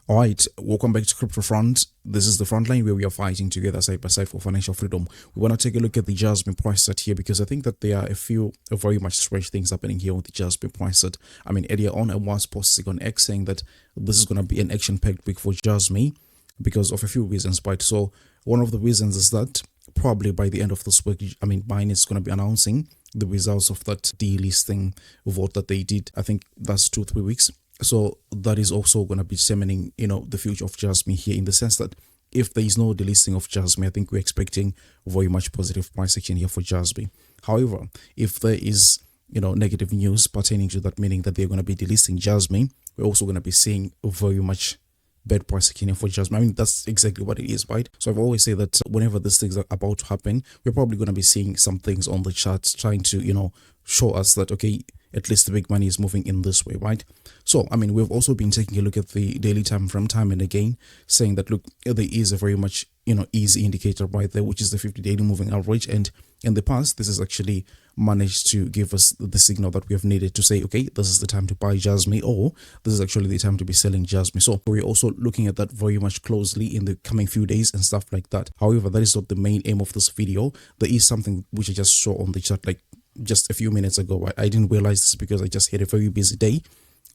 All right, welcome back to Crypto Front. This is the front line where we are fighting together side by side for financial freedom. We want to take a look at the JASMY price set here because I think that there are a few very much strange things happening here on the JASMY price set. I mean, earlier on I was posting on X saying that this is going to be an action-packed week for JASMY because of a few reasons, right? So one of the reasons is that probably by the end of this week, I mean, Binance is going to be announcing the results of that delisting vote that they did. I think that's 2-3 weeks. So that is also going to be determining, the future of JASMY here, in the sense that if there is no delisting of JASMY, I think we're expecting very much positive price action here for JASMY. However, if there is, negative news pertaining to that, meaning that they're going to be delisting JASMY, we're also going to be seeing very much bad price action here for JASMY. I mean, that's exactly what it is, right? So I've always said that whenever these things are about to happen, we're probably going to be seeing some things on the charts trying to, show us that, okay, at least the big money is moving in this way, right? So, I mean, we've also been taking a look at the daily time from time and again, saying that, look, there is a very much, easy indicator right there, which is the 50 daily moving average. And in the past, this has actually managed to give us the signal that we have needed to say, okay, this is the time to buy JASMY, or this is actually the time to be selling JASMY. So we're also looking at that very much closely in the coming few days and stuff like that. However, that is not the main aim of this video. There is something which I just saw on the chart like just a few minutes ago. I didn't realize this because I just had a very busy day.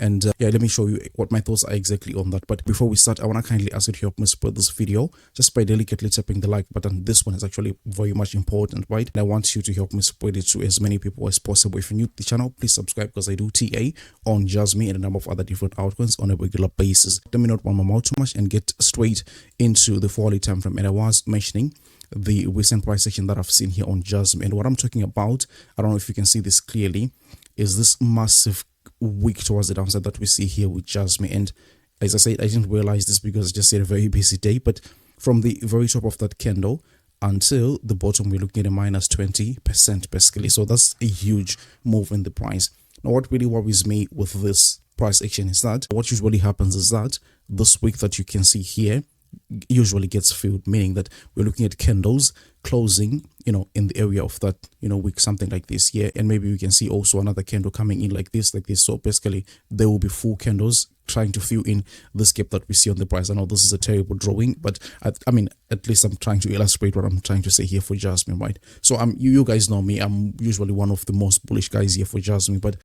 And yeah, let me show you what my thoughts are exactly on that. But before we start, I want to kindly ask you to help me spread this video just by delicately tapping the like button. This one is actually very much important, right? And I want you to help me spread it to as many people as possible. If you're new to the channel, please subscribe, because I do TA on JASMY and a number of other different altcoins on a regular basis. Let me not run my mouth too much and get straight into the 4-hourly time frame. And I was mentioning the recent price action that I've seen here on JASMY. And what I'm talking about, I don't know if you can see this clearly, is this massive week towards the downside that we see here with JASMY. And as I said, I didn't realize this because I just had a very busy day, but from the very top of that candle until the bottom, we're looking at a minus 20% basically. So that's a huge move in the price. Now, what really worries me with this price action is that what usually happens is that this week that you can see here usually gets filled, meaning that we're looking at candles closing, in the area of that, week, something like this here. And maybe we can see also another candle coming in like this. So basically there will be full candles trying to fill in this gap that we see on the price. I know this is a terrible drawing, but I mean, at least I'm trying to illustrate what I'm trying to say here for JASMY, right? So you guys know me, I'm usually one of the most bullish guys here for JASMY, but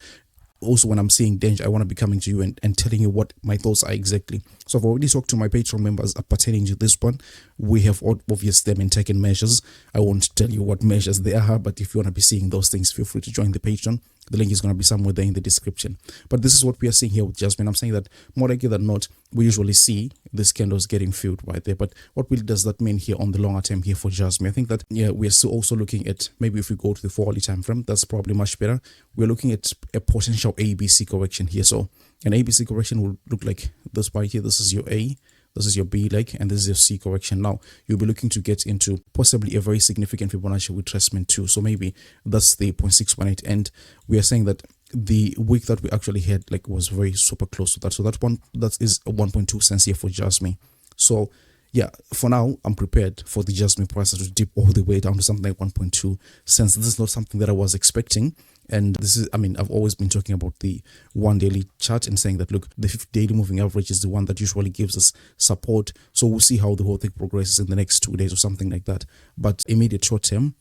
also when I'm seeing danger, I want to be coming to you and telling you what my thoughts are exactly. So I've already talked to my Patreon members pertaining to this one. We have obviously been taking measures. I won't tell you what measures they are, but if you want to be seeing those things, feel free to join the Patreon. The link is going to be somewhere there in the description. But this is what we are seeing here with JASMY. I'm saying that more likely than not, we usually see these candles getting filled right there. But what really does that mean here on the longer term here for JASMY? I think that, yeah, we are still also looking at, maybe if we go to the 4-hourly time frame, that's probably much better. We're looking at a potential ABC correction here. So an ABC correction will look like this right here. This is your A. This is your B leg, and this is your C correction. Now, you'll be looking to get into possibly a very significant Fibonacci retracement too. So maybe that's the 0.618. And we are saying that the week that we actually had was very super close to that. So that is 1.2 cents here for JASMY. So yeah, for now, I'm prepared for the JASMY price to dip all the way down to something like 1.2 cents. This is not something that I was expecting. And this is, I mean, I've always been talking about the 1 daily chart and saying that, look, the 50 daily moving average is the one that usually gives us support. So we'll see how the whole thing progresses in the next 2 days or something like that. But immediate short term,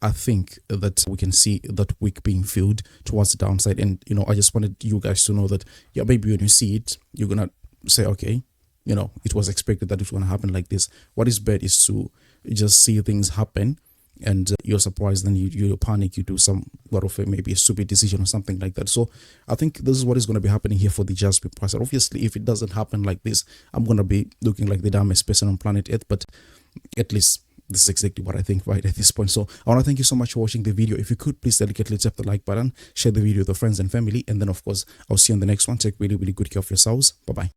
I think that we can see that week being filled towards the downside. And, I just wanted you guys to know that, yeah, maybe when you see it, you're going to say, okay, it was expected that it's going to happen like this. What is bad is to just see things happen and you're surprised, then you panic, you do some maybe a stupid decision or something like that. So I think this is what is going to be happening here for the JASMY price. And obviously, if it doesn't happen like this, I'm going to be looking like the dumbest person on planet Earth, but at least this is exactly what I think right at this point. So I want to thank you so much for watching the video. If you could, please delicately tap the like button, share the video with your friends and family, and then of course I'll see you on the next one. Take really, really good care of yourselves. Bye bye.